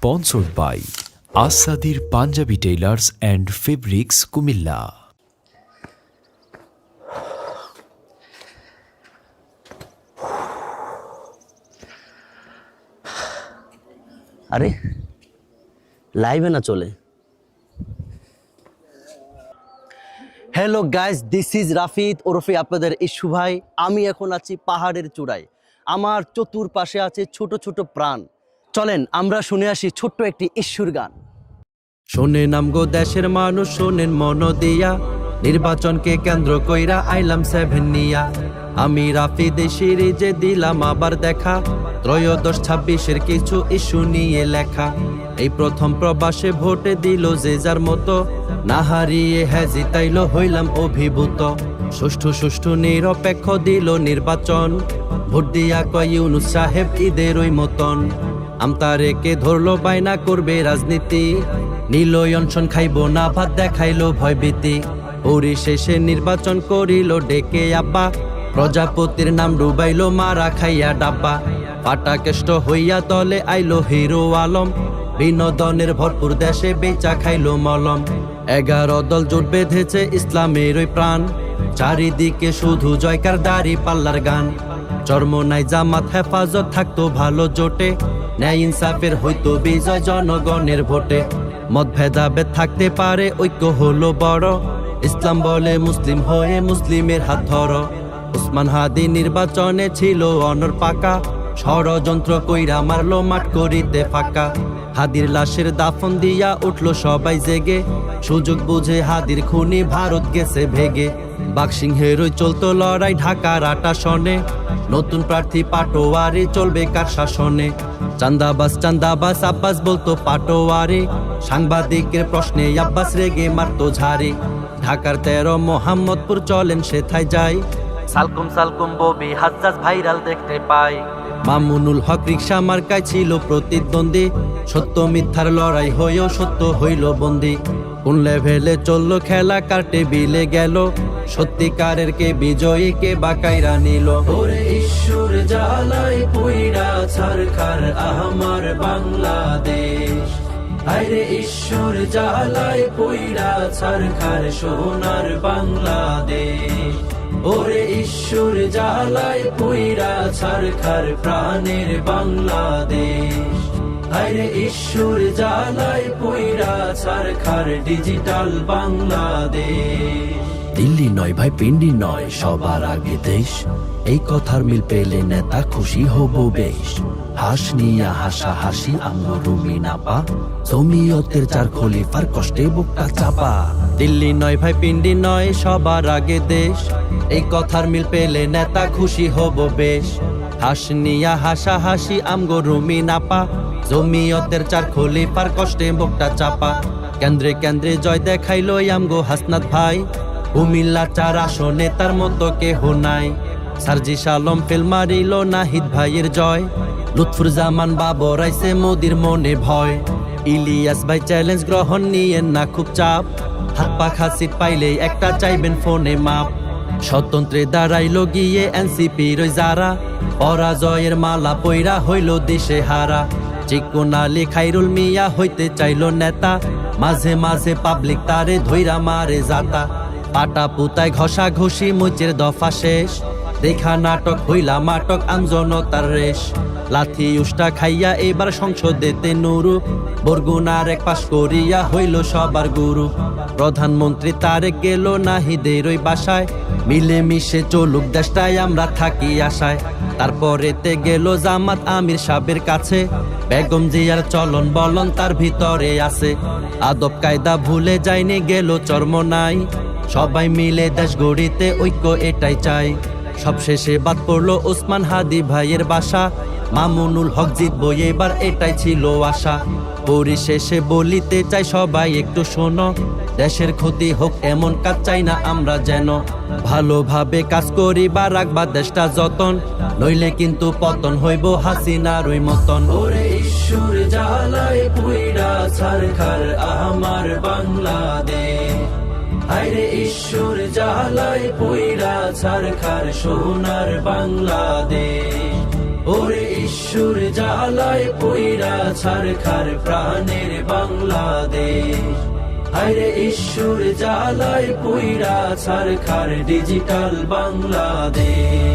sponsored by Asadir Punjabi Tailors and Fabrics Kumilla. আরে লাইভে না চলে। Hello guys, this is Rafid ওরফে আপনাদের ইস্যু ভাই। আমি এখন আছি পাহাড়ের চূড়ায়। আমার চতুর্পাশে আছে ছোট ছোট প্রাণ। চলেন আমরা শুনে আসি ছোট্ট একটি ইস্যুর গান। শোনেন আমগো দেশের মানুষ, শোনেন মন দিয়া, নির্বাচনকে কেন্দ্র কইরা আইলাম 7 নিয়া। আমি রাফিদ সিরিজে দিলাম আবার দেখা, 23-26 কিছু ইস্যু নিয়ে লেখা। এই প্রথম প্রবাসে ভোটে দিল যে যার মতো, না হারিয়ে হ্যাঁ জিতাইল হইলাম অভিভূত। সুষ্ঠু নিরপেক্ষ দিল নির্বাচন, ভোট দিয়া কয় ইউনূস সাহেব ঈদের ওই মতন। আমতারেকে ধরলো বাইনা করবে রাজনীতি, নিল অনশন খাইব না ভাত দেখাইলো ভয়ভীতি। পরিশেষে নির্বাচন করিল ডেকে আব্বা, প্রজাপতির নাম ডুবাইলো মারা খাইয়া ডাব্বা। পাটা কেষ্ট হইয়া দলে আইলো হিরো আলম, বিনোদনের ভরপুর দেশে বেচা খাইলো মলম। 11 দল জোট বেঁধেছে ইসলামের ওই প্রাণ, চারিদিকে শুধু জয়কার দাড়ি পাল্লার গান। চরমনাই জামাত হেফাজত থাকতো ভালো জোটে, ন্যায় ইনসাফের হইতো বিজয় জনগণের ভোটে। মত ভেদাভেদ থাকতে পারে ঐক্য হলো বড়, ইসলাম বলে মুসলিম হয়ে মুসলিমের হাত ধরো। ওসমান হাদি নির্বাচনে ছিল অনর পাকা, ষড়যন্ত্র কইরা মারলো মাঠ করিতে ফাঁকা। হাদির লাশের দাফন দিয়া উঠলো সবাই জেগে, সুযোগ বুঝে হাদির খুনি ভারত গেছে ভেগে। বাকসিংহের ওই চলতো লড়াই ঢাকার 8 আসনে, নতুন প্রার্থী পাটোয়ারি চলবে কার শাসনে। চান্দাবাস আব্বাস বলতো পাটোয়ারি, সাংবাদিকের প্রশ্নে আব্বাস রেগে মারতো ঝাড়ি। ঢাকার 13 মোহাম্মদপুর চলেন সেথায় যাই, সালকুম ববি হাজ্জাজ ভাইরাল দেখতে পাই। মামুনুল হক রিকশা মার্কায় ছিল প্রতিদ্বন্দ্বী, সত্য মিথ্যার লড়াই হয়েও সত্য হইল বন্দী। কোন লেভেলে চললো খেলা কার টেবিলে গেল, সত্যিকারের কে বিজয়ী কে বাকাইরা নিল। ওরে ঈশ্বর জ্বালাই পুইরা ছারখার আমার বাংলাদেশ, আরে ঈশ্বর জ্বালাই পুইরা ছারখার সোনার বাংলাদেশ। ওরে ঈশ্বর জ্বালাই পুইরা ছারখার প্রাণের বাংলাদেশ, আরে ঈশ্বর জ্বালাই পুইরা ছারখার ডিজিটাল বাংলাদেশ। দিল্লি নয় ভাই পিন্ডি নয়, সবার আগে দেশ, এই কথার মিল পেলে নেতা খুশি হব বেশ। হাস নিয়া হাসা হাসি আমগো রুমি নাপা, জমিয়তের 4 খলিফার কষ্টে বুকটা চাপা। দিল্লি নয় ভাই পিন্ডি নয়, সবার আগে দেশ, এই কথার মিল পেলে নেতা খুশি হব বেশ। হাস নিয়া হাসা হাসি আমগো রুমি নাপা, জমিয়তের 4 খলিফার কষ্টে বুকটা চাপা। কেন্দ্রে কেন্দ্রে জয় দেখাইলো আমগো হাসনাত ভাই, কুমিল্লা 4 আসনে তার মতো কেহ নাই। সার্জিস আলম ফেল মারিল নাহিদ ভাইয়ের জয়, লুৎফুর জামান বাবর আইছে মোদির মনে ভয়। ইলিয়াস ভাই চ্যালেঞ্জ গ্রহণ নিয়ে না খুব চাপ, হাত পাখা সিট পাইলে একটা চাইবেন ফোনে মাপ। স্বতন্ত্রে দাঁড়াইলো গিয়ে এনসিপির ওই যারা, পরাজয়ের মালা পইরা হইল দেশে হারা। চিকন আলী খাইরুল মিয়া হইতে চাইলো নেতা, মাঝে মাঝে পাবলিক তারে ধইরা মারে জাতা। পাটা পুতায় ঘষা ঘষি মুচের দফা শেষ, দেখা নাটক হইলা মাটক আমজনতার রেশ। লাথি উষ্টা খাইয়া এবার সংসদেতে নুরু, বরগুনার 1 পাশ করিয়া হইল সবার গুরু। প্রধানমন্ত্রী তারেক গেল নাহিদের ওই বাসায়, মিলে মিশে চলুক দেশটায় আমরা থাকি আশায়। তারপরেতে গেল জামাত আমির সাহেবের কাছে, বেগম জিয়ার চলন বলন তার ভিতরে আছে। আদব কায়দা ভুলে যায়নি গেল চরমনাই, সবাই মিলে দেশ গড়িতে ঐক্য এটাই চাই। সবশেষে বাদ পড়লো ওসমান হাদি ভাইয়ের বাসা, মামুনুল হক জিতবো এবার এটাই ছিল আশা। পরিশেষে বলিতে চাই সবাই একটু শোনো, দেশের ক্ষতি হোক এমন কাজ চাই না আমরা যেন। ভালোভাবে কাজ করি বা রাখবা দেশটা যতন, নইলে কিন্তু পতন হইব হাসিনার ওই মতন। ওরে ঈশ্বর জ্বালাই পুইরা ছারখার আমার বাংলাদেশ, আরে ঈশ্বর জ্বালাই পুইরা ছারখার সোনার বাংলাদেশ। ওরে ঈশ্বর জ্বালায় পইরা ছারখার প্রাণের বাংলাদেশ, হায়রে ঈশ্বর জ্বালায় পইরা ছারখার ডিজিটাল বাংলাদেশ।